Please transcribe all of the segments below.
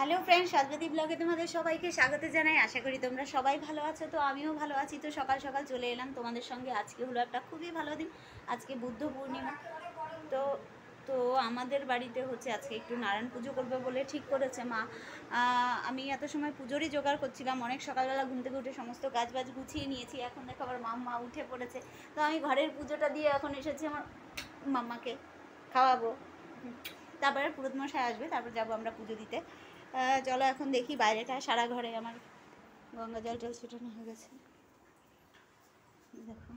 Hello friends, সাজবাতি ব্লগে তোমাদের সবাইকে স্বাগত জানাই। আশা করি তোমরা সবাই ভালো আছো। তো আমিও ভালো আছি। তো সকাল সকাল চলে এলাম তোমাদের সঙ্গে। আজকে হলো একটা খুবই ভালো দিন, আজকে বুদ্ধ পূর্ণিমা। তো তো আমাদের বাড়িতে হচ্ছে আজকে একটু নারায়ণ পুজো করবে বলে ঠিক করেছে মা। আমি এত সময় পুজোরই জোগাড় করছিলাম, অনেক সকালবেলা ঘুম থেকে উঠে সমস্ত কাজ বাজ গুছিয়ে নিয়েছি। এখন দেখো আবার মা উঠে পড়েছে। তো আমি ঘরের পুজোটা দিয়ে এখন এসেছি আমার মাম্মাকে খাওয়াবো। তারপরে পুরোহিত মশাই আসবে, তারপর যাবো আমরা পুজো দিতে। চলো এখন দেখি বাইরেটা। সারা ঘরে আমার গঙ্গা জল ছিটানো হয়ে গেছে, দেখো।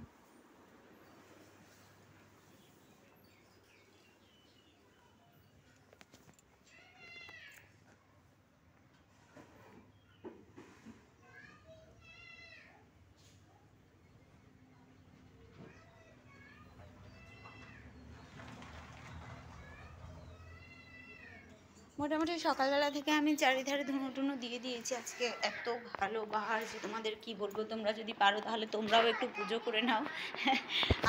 মোটামুটি সকালবেলা থেকে আমি চারিধারে ধুনো টুনো দিয়ে দিয়েছি। আজকে এত ভালো বাহার যে তোমাদের কি বলবো। তোমরা যদি পারো তাহলে তোমরাও একটু পুজো করে নাও।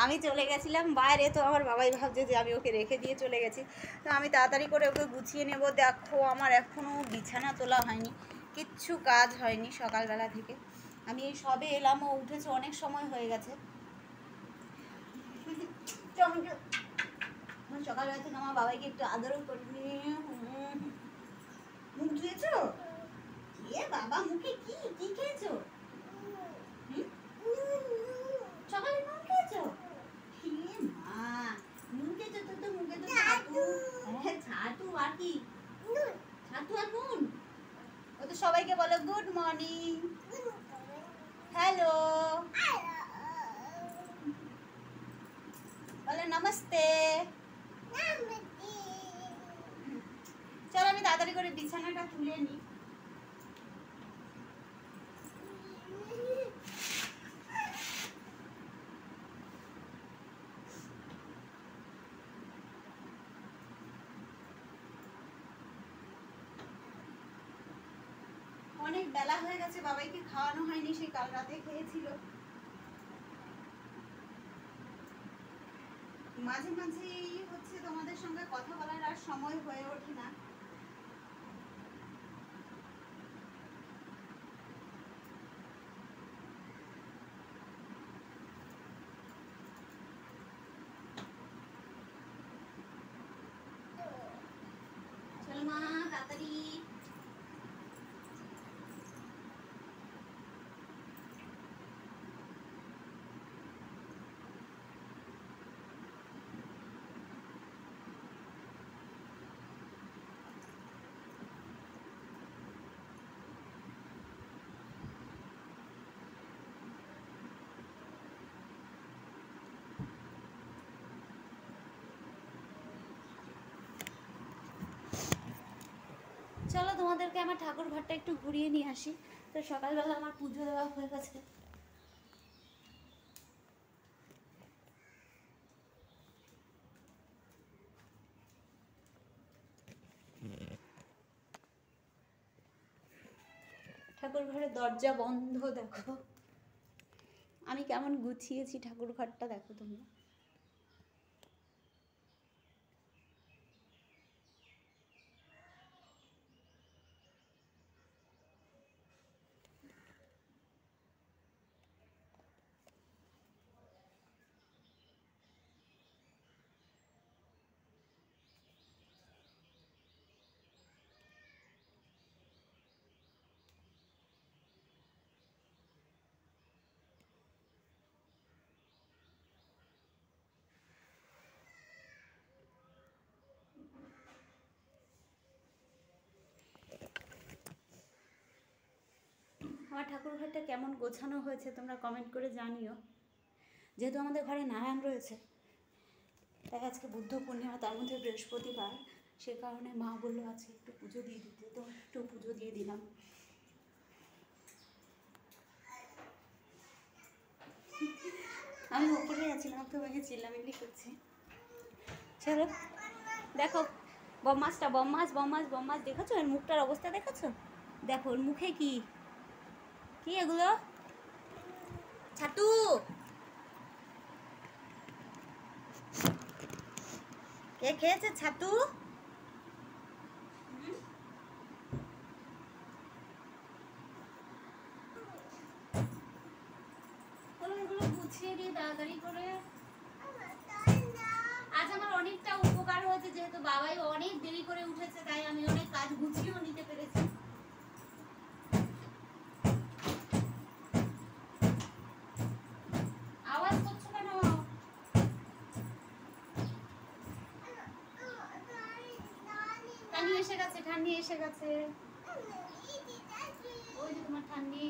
আমি চলে গেছিলাম বাইরে, তো আমার বাবাই ভাবছে যে আমি ওকে রেখে দিয়ে চলে গেছি। তো আমি তাড়াতাড়ি করে ওকে গুছিয়ে নেব। দেখো আমার এখনও বিছানা তোলা হয়নি, কিচ্ছু কাজ হয়নি সকালবেলা থেকে। আমি এই সবে এলাম, ও উঠেছে, অনেক সময় হয়ে গেছে। সকালবেলা থেকে আমার বাবাইকে একটু আদরও করিনি। মুখ ধুয়েছো? এ বাবা, মুখে কি কি খেয়েছো? সকালে নুন খেয়েছো? মা, নুন খেয়েছো তো মুখে তো ছাতু। হ্যাঁ, ছাতু আর কি? ছাতু আর নুন। ও তো সবাইকে বলো গুড মর্নিং, হ্যালো, বলো নমস্তে। চলো আমি তাড়াতাড়ি করে বিছানাটা তুলে নিই। অনেক বেলা হয়ে গেছে, বাবাইকে খাওয়ানো হয়নি, সেই কাল রাতে খেয়েছিল। মাঝে মাঝেই হচ্ছে তোমাদের সঙ্গে কথা বলার আর সময় হয়ে ওঠে না। চলো মা তাড়াতাড়ি। চলো তোমাদেরকে আমার ঠাকুর ঘরটা একটু ঘুরিয়ে নিয়ে আসি। তো সকালবেলা আমার পুজো দেওয়া হয়ে গেছে। ঠাকুর ঘরের দরজা বন্ধ, দেখো আমি কেমন গুছিয়েছি ঠাকুর ঘরটা, দেখো তোমরা। আমার ঠাকুর ঘরটা কেমন গোছানো হয়েছে তোমরা কমেন্ট করে জানিও। যেহেতু আমাদের ঘরে নারায়ণ রয়েছে, তাই আজকে বুদ্ধ পূর্ণিমা, তার মধ্যে বৃহস্পতিবার, সে কারণে মা বললো আজকে একটু পুজো দিয়ে দিতে। তো একটু পুজো দিয়ে দিলাম। আমি উপরে আছিলাম, তো ভেঙে চিল্লামিল্লি করছি। চলো দেখো বম্মাসটা, বম্মাস দেখেছো? এর মুখটার অবস্থা দেখেছো? দেখো ওর মুখে কি কি এগুলো? ছাতু। কে খেয়েছে ছাতু? গুছিয়ে দিয়ে তাড়াতাড়ি করে। আজ আমার অনেকটা উপকার হয়েছে, যেহেতু বাবাই অনেক দেরি করে উঠেছে, তাই আমি অনেক কাজ গুছিয়েও নিতে পেরেছি। আওয়াজ করছো কেন? ঠান্ডি এসে গেছে, ঠান্ডি এসে গেছে। ওই যে তোমার ঠান্ডি।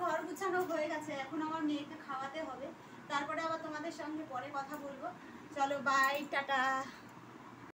ঘর গুছানো হয়ে গেছে, এখন আমার মেয়েকে খাওয়াতে হবে, তারপরে আবার তোমাদের সঙ্গে পরে কথা বলবো। চলো বাই, টাটা।